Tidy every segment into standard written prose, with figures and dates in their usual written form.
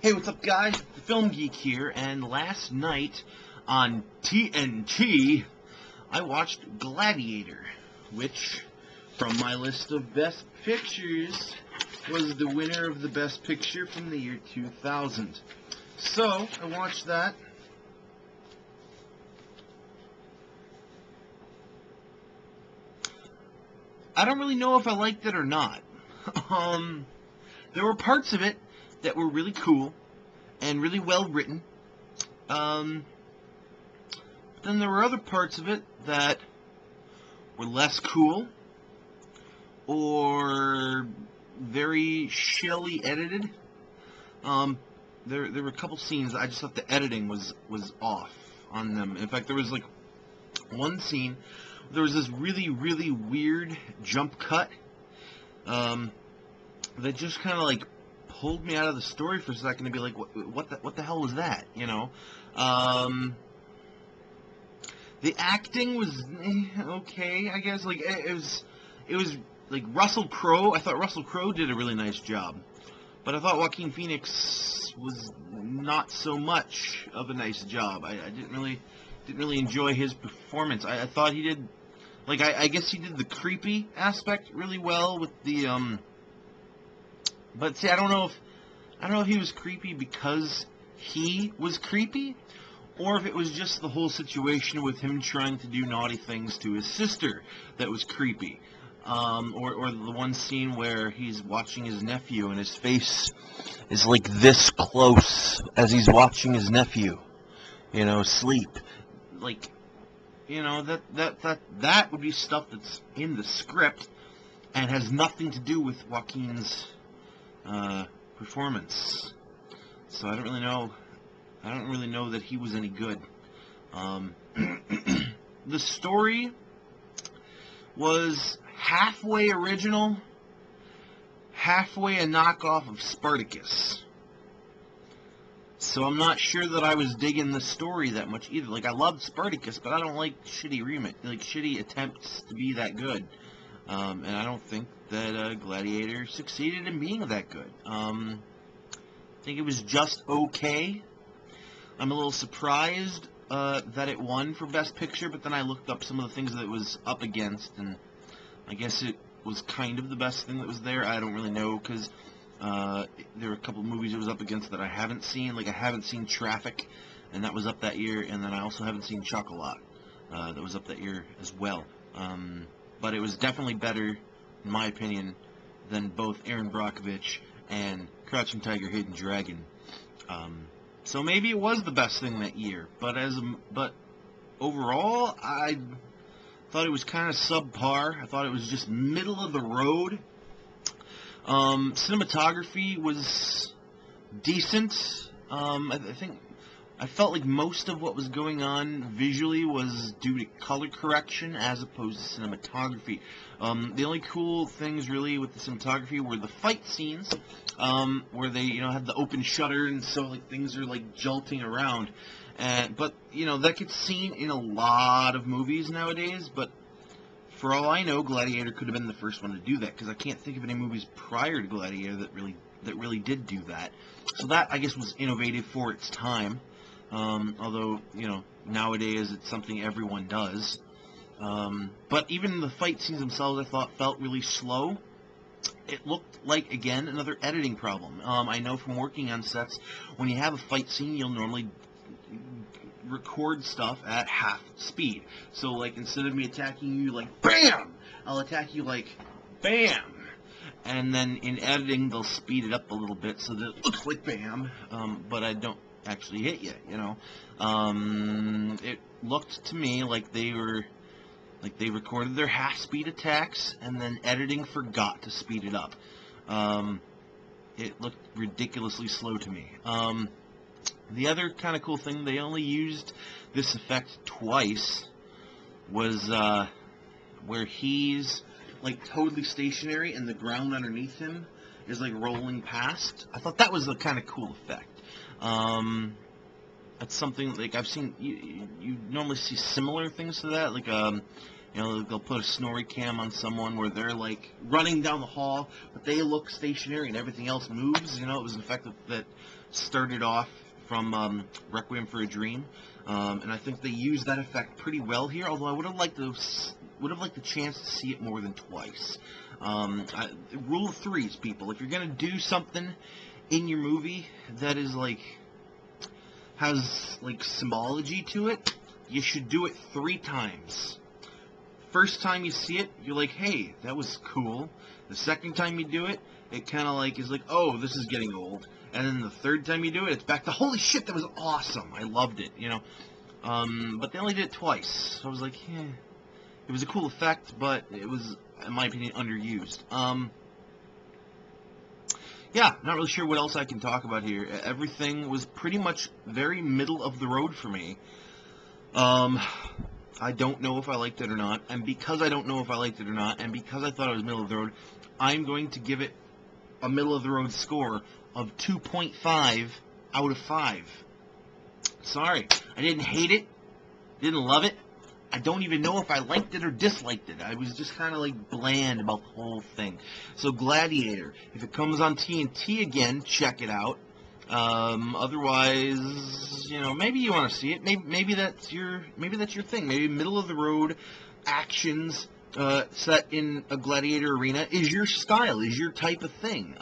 Hey, what's up, guys? The Film Geek here, and last night on TNT, I watched Gladiator, which, from my list of best pictures, was the winner of the best picture from the year 2000. So, I watched that. I don't really know if I liked it or not. There were parts of it that were really cool and really well written. Then there were other parts of it that were less cool or very shilly edited. There were a couple scenes I just thought the editing was off on them. In fact, there was like one scene. There was this really weird jump cut that just kind of like pulled me out of the story for a second to be like, what the hell was that? You know, the acting was okay, I guess. Like it was like Russell Crowe. I thought Russell Crowe did a really nice job, but I thought Joaquin Phoenix was not so much of a nice job. I didn't really enjoy his performance. I thought he did, like, I guess he did the creepy aspect really well with the but see, I don't know if he was creepy because he was creepy, or if it was just the whole situation with him trying to do naughty things to his sister that was creepy. Or the one scene where he's watching his nephew and his face is like this close as he's watching his nephew, you know, sleep. Like, you know, that would be stuff that's in the script and has nothing to do with Joaquin's performance. So I don't really know that he was any good. The story was halfway original, halfway a knockoff of Spartacus. So I'm not sure that I was digging the story that much either. Like, I loved Spartacus, but I don't like shitty attempts to be that good. And I don't think that Gladiator succeeded in being that good. I think it was just okay. I'm a little surprised that it won for Best Picture, but then I looked up some of the things that it was up against, and I guess it was kind of the best thing that was there. I don't really know, because there were a couple of movies it was up against that I haven't seen. Like, I haven't seen Traffic, and that was up that year, and then I also haven't seen Chocolat, that was up that year as well. But it was definitely better, in my opinion, than both Aaron Brockovich and Crouching Tiger, Hidden Dragon. So maybe it was the best thing that year, but overall, I thought it was kind of subpar. I thought it was just middle of the road. Cinematography was decent. I felt like most of what was going on visually was due to color correction as opposed to cinematography. The only cool things really with the cinematography were the fight scenes, where they, you know, had the open shutter, and so like things are like jolting around. But you know, that gets seen in a lot of movies nowadays. But for all I know, Gladiator could have been the first one to do that, because I can't think of any movies prior to Gladiator that really did do that. So that, I guess, was innovative for its time. Although, you know, nowadays it's something everyone does. But even the fight scenes themselves, I thought, felt really slow. It looked like, again, another editing problem. I know from working on sets, when you have a fight scene, you'll normally record stuff at half speed. So, like, instead of me attacking you like, BAM! I'll attack you like, BAM! And then in editing, they'll speed it up a little bit so that it looks like BAM, but I don't actually hit you, you know. It looked to me like they recorded their half-speed attacks, and then editing forgot to speed it up. It looked ridiculously slow to me. The other kind of cool thing, they only used this effect twice, was where he's like totally stationary and the ground underneath him is like rolling past. I thought that was a kind of cool effect. That's something like I've seen. You normally see similar things to that, like You know, they'll put a snorri cam on someone where they're like running down the hall, but they look stationary and everything else moves. You know, it was an effect that started off from Requiem for a Dream, and I think they used that effect pretty well here. Although I would have liked the chance to see it more than twice. Rule of threes, people. If you're gonna do something in your movie that is like has like symbology to it, you should do it 3 times. First time you see it, you're like, hey, that was cool. The second time you do it, it kind of like is like, oh, this is getting old. And then the third time you do it, it's back to, holy shit, that was awesome. I loved it, you know. But they only did it twice. So I was like, yeah, it was a cool effect, but it was, in my opinion, underused. Yeah, not really sure what else I can talk about here. Everything was pretty much very middle of the road for me. I don't know if I liked it or not, and because I don't know if I liked it or not, and because I thought it was middle of the road, I'm going to give it a middle of the road score of 2.5 out of 5. Sorry, I didn't hate it, didn't love it. I don't even know if I liked it or disliked it. I was just kind of like bland about the whole thing. So Gladiator, if it comes on TNT again, check it out. Otherwise, you know, maybe you want to see it. Maybe that's your thing. Maybe middle of the road actions set in a gladiator arena is your style, is your type of thing.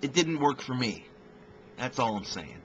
It didn't work for me. That's all I'm saying.